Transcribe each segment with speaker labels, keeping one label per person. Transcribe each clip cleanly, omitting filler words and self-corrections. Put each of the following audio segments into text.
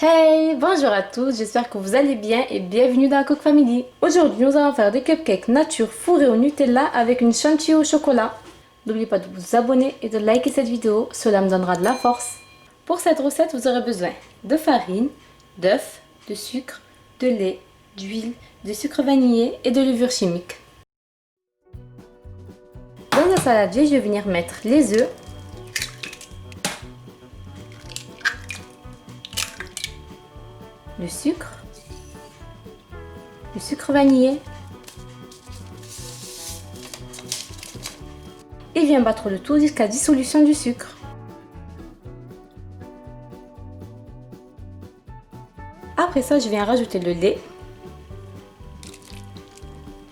Speaker 1: Hey, bonjour à tous, j'espère que vous allez bien et bienvenue dans la Cook Family. Aujourd'hui, nous allons faire des cupcakes nature fourrés au Nutella avec une chantilly au chocolat. N'oubliez pas de vous abonner et de liker cette vidéo, cela me donnera de la force. Pour cette recette, vous aurez besoin de farine, d'œufs, de sucre, de lait, d'huile, de sucre vanillé et de levure chimique. Dans un saladier, je vais venir mettre les œufs, le sucre vanillé et viens battre le tout jusqu'à dissolution du sucre. Après ça, je viens rajouter le lait,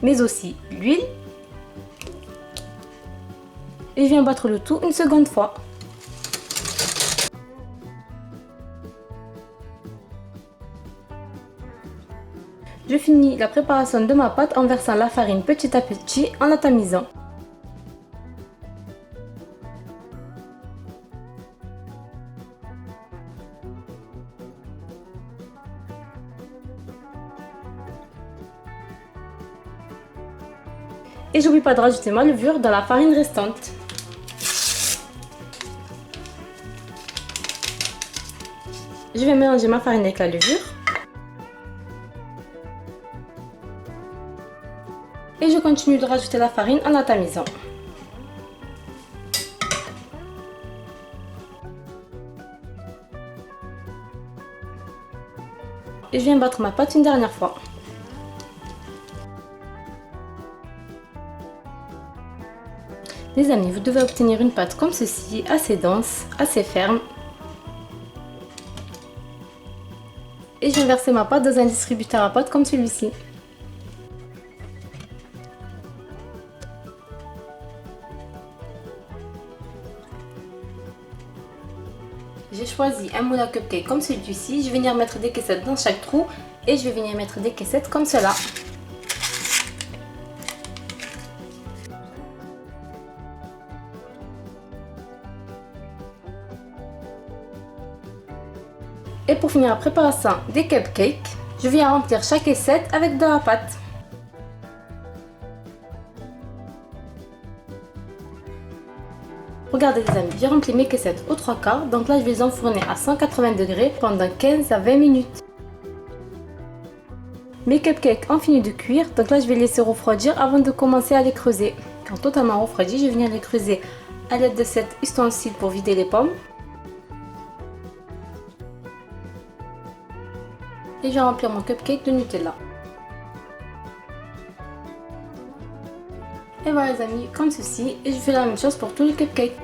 Speaker 1: mais aussi l'huile et je viens battre le tout une seconde fois. Je finis la préparation de ma pâte en versant la farine petit à petit en la tamisant. Et j'oublie pas de rajouter ma levure dans la farine restante. Je vais mélanger ma farine avec la levure. Et je continue de rajouter la farine en la tamisant. Et je viens battre ma pâte une dernière fois. Les amis, vous devez obtenir une pâte comme ceci, assez dense, assez ferme. Et je vais verser ma pâte dans un distributeur à pâte comme celui-ci. J'ai choisi un moule à cupcake comme celui-ci. Je vais venir mettre des caissettes dans chaque trou et je vais venir mettre des caissettes comme cela. Et pour finir la préparation des cupcakes, je viens remplir chaque assiette avec de la pâte. Regardez les amis, j'ai rempli mes caissettes aux 3/4, donc là je vais les enfourner à 180 degrés pendant 15 à 20 minutes. Mes cupcakes ont fini de cuire, donc là je vais les laisser refroidir avant de commencer à les creuser. Quand totalement refroidi, je vais venir les creuser à l'aide de cet ustensile pour vider les pommes. Et je vais remplir mon cupcake de Nutella. Et voilà les amis, comme ceci, et je fais la même chose pour tous les cupcakes.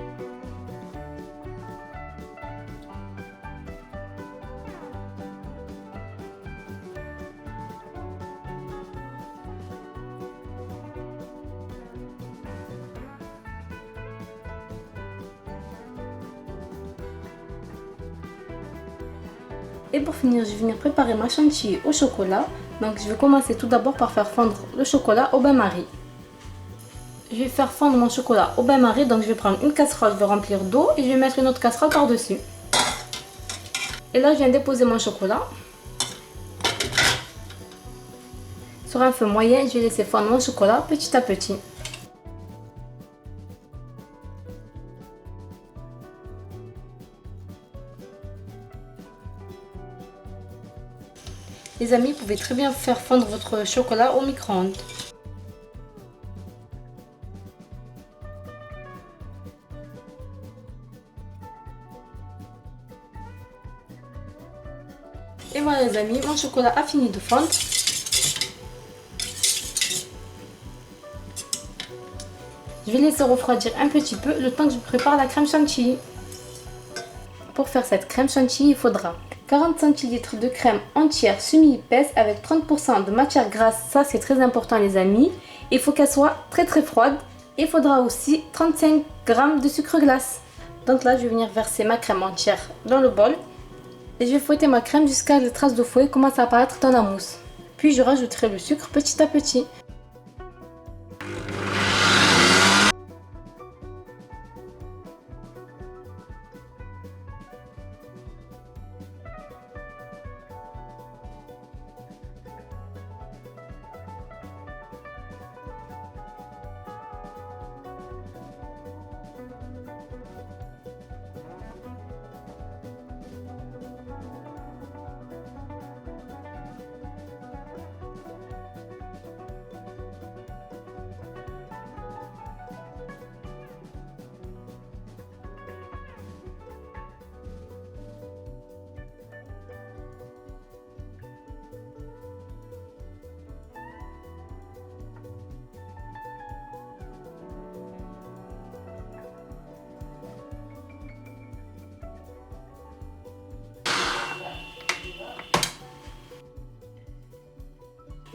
Speaker 1: Et pour finir, je vais venir préparer ma chantilly au chocolat. Donc je vais commencer tout d'abord par faire fondre le chocolat au bain-marie. Je vais faire fondre mon chocolat au bain-marie, donc je vais prendre une casserole, je vais remplir d'eau et je vais mettre une autre casserole par-dessus. Et là, je viens déposer mon chocolat. Sur un feu moyen, je vais laisser fondre mon chocolat petit à petit. Les amis, vous pouvez très bien faire fondre votre chocolat au micro-ondes. Et voilà les amis, mon chocolat a fini de fondre. Je vais laisser refroidir un petit peu le temps que je prépare la crème chantilly. Pour faire cette crème chantilly, il faudra 40 centilitres de crème entière semi-épaisse avec 30% de matière grasse. Ça c'est très important les amis. Il faut qu'elle soit très froide. Il faudra aussi 35 g de sucre glace. Donc là je vais venir verser ma crème entière dans le bol. Et je vais fouetter ma crème jusqu'à ce que les traces de fouet commencent à apparaître dans la mousse. Puis je rajouterai le sucre petit à petit.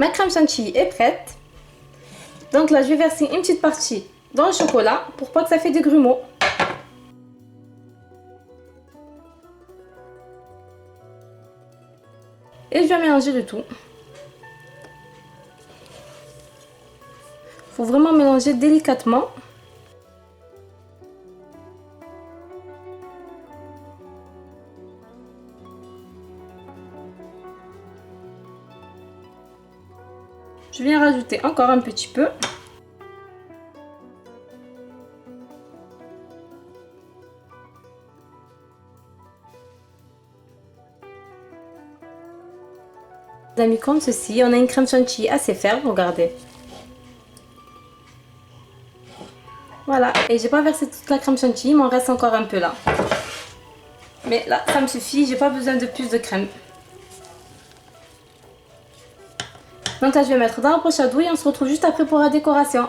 Speaker 1: Ma crème chantilly est prête. Donc là, je vais verser une petite partie dans le chocolat pour pas que ça fait des grumeaux. Et je vais mélanger le tout. Faut vraiment mélanger délicatement. Je viens rajouter encore un petit peu. Les amis, comme ceci, on a une crème chantilly assez ferme, regardez. Voilà, et j'ai pas versé toute la crème chantilly, il m'en reste encore un peu là. Mais là, ça me suffit, j'ai pas besoin de plus de crème. Donc là, je vais mettre dans la poche à doux et on se retrouve juste après pour la décoration.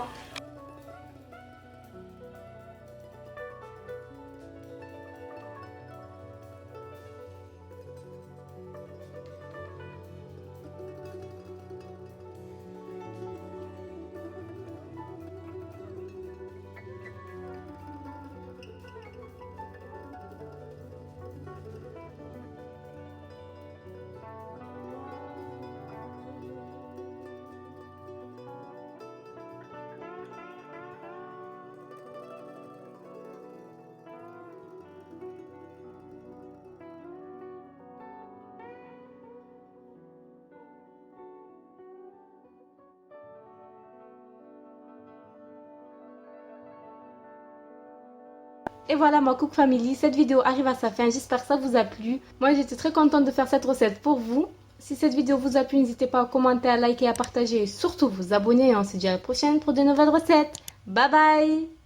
Speaker 1: Et voilà ma Cook Family, cette vidéo arrive à sa fin, j'espère que ça vous a plu. Moi j'étais très contente de faire cette recette pour vous. Si cette vidéo vous a plu, n'hésitez pas à commenter, à liker, à partager et surtout vous abonner. Et on se dit à la prochaine pour de nouvelles recettes. Bye bye!